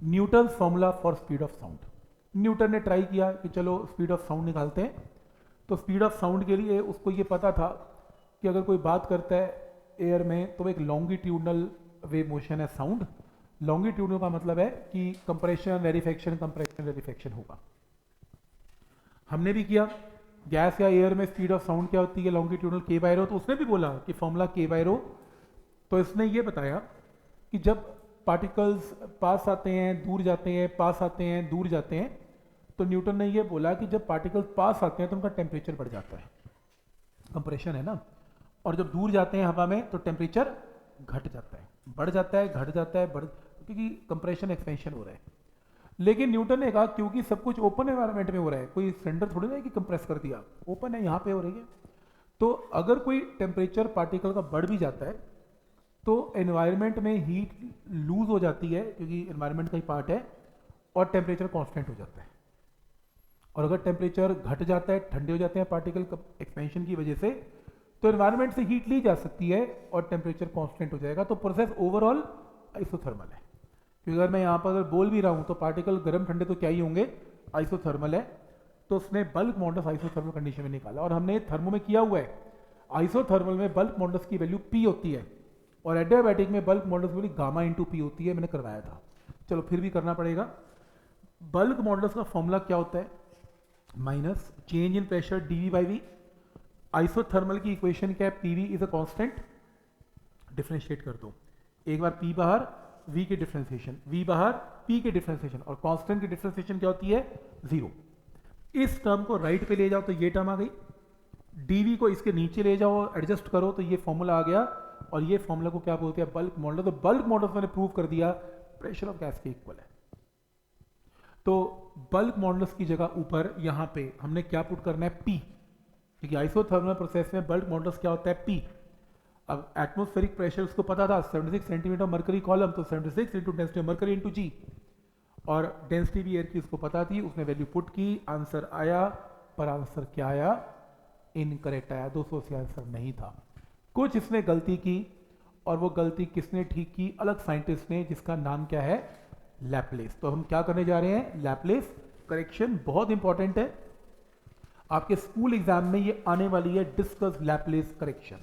Newton formula for speed of sound. Newton ने try किया कि चलो स्पीड ऑफ साउंड निकालते हैं। तो स्पीड ऑफ साउंड के लिए उसको ये पता था कि अगर कोई बात करता है एयर में तो एक लॉन्गिट्यूडनल वेव मोशन है साउंड। लॉन्गिट्यूडनल का मतलब है कि कंप्रेशन रेरिफेक्शन होगा। हमने भी किया, गैस या एयर में स्पीड ऑफ साउंड क्या होती है, लॉन्गिट्यूडनल के बाय रो। तो उसने भी बोला कि फॉर्मूला के बाय रो। तो इसने ये बताया कि जब पार्टिकल्स पास आते हैं दूर जाते हैं, पास आते हैं दूर जाते हैं, तो न्यूटन ने ये बोला कि जब पार्टिकल्स पास आते हैं तो उनका टेम्परेचर बढ़ जाता है, कंप्रेशन है ना, और जब दूर जाते हैं हवा में तो टेम्परेचर घट जाता है, बढ़ जाता है, घट जाता है, क्योंकि कंप्रेशन एक्सपेंशन हो रहा है। लेकिन न्यूटन ने कहा क्योंकि सब कुछ ओपन एनवायरनमेंट में हो रहा है, कोई सिलेंडर थोड़ी ना है कि कंप्रेस कर दिया, ओपन है, यहाँ पे हो रही है। तो अगर कोई टेम्परेचर पार्टिकल का बढ़ भी जाता है तो एनवायरनमेंट में हीट लूज हो जाती है, क्योंकि एनवायरनमेंट का ही पार्ट है, और टेम्परेचर कांस्टेंट हो जाता है। और अगर टेम्परेचर घट जाता है, ठंडे हो जाते हैं पार्टिकल एक्सपेंशन की वजह से, तो एनवायरनमेंट से हीट ली जा सकती है और टेम्परेचर कांस्टेंट हो जाएगा। तो प्रोसेस ओवरऑल आइसोथर्मल है। क्योंकि अगर मैं यहाँ पर अगर बोल भी रहा हूँ तो पार्टिकल गर्म ठंडे तो क्या ही होंगे, आइसोथर्मल है। तो उसने बल्क मॉडल्स आइसोथर्मल कंडीशन में निकाला, और हमने थर्मो में किया हुआ है। आइसोथर्मल में बल्क मॉडल्स की वैल्यू P होती है, और एडियाबैटिक में बल्क मॉडल्स की वैल्यू गामा इंटू P होती है। मैंने करवाया था, चलो फिर भी करना पड़ेगा। बल्क मॉडल्स का फॉर्मूला क्या होता है, minus change in pressure dV by V। Isothermal की इक्वेशन क्या है, PV is a constant, differentiate कर दो, एक बार P बाहर, V के डिफरेंशिएशन, V बाहर, P के डिफरेंशिएशन, और कांस्टेंट की डिफरेंशिएशन क्या होती है, 0। इस टर्म को राइट पे ले जाओ तो ये टर्म आ गई, dV को इसके नीचे ले जाओ, एडजस्ट करो तो ये फॉर्मूला आ गया, और ये फॉर्मूला को क्या बोलते हैं, बल्क मॉडल। तो बल्क मॉडल मैंने प्रूव कर दिया प्रेशर ऑफ गैस के इक्वल है। तो बल्क मॉडल्स की जगह ऊपर यहां पे हमने क्या पुट करना है, P, क्योंकि आइसोथर्मल प्रोसेस में बल्क मॉडल्स क्या होता है, P। अब एटमॉस्फेरिक प्रेशर उसको पता था 76 सेंटीमीटर मरकरी कॉलम, तो 76 into density of mercury into G, और डेंसिटी भी एयर की उसको पता थी, उसने वैल्यू पुट की, आंसर आया। पर आंसर क्या आया, इनकरेक्ट आया, 200 से आंसर नहीं था। कुछ इसने गलती की, और वो गलती किसने ठीक की, अलग साइंटिस्ट ने, जिसका नाम क्या है, लैपलेस। तो हम क्या करने जा रहे हैं, लैपलेस करेक्शन। बहुत इंपॉर्टेंट है, आपके स्कूल एग्जाम में ये आने वाली है, डिस्कस लैपलेस करेक्शन।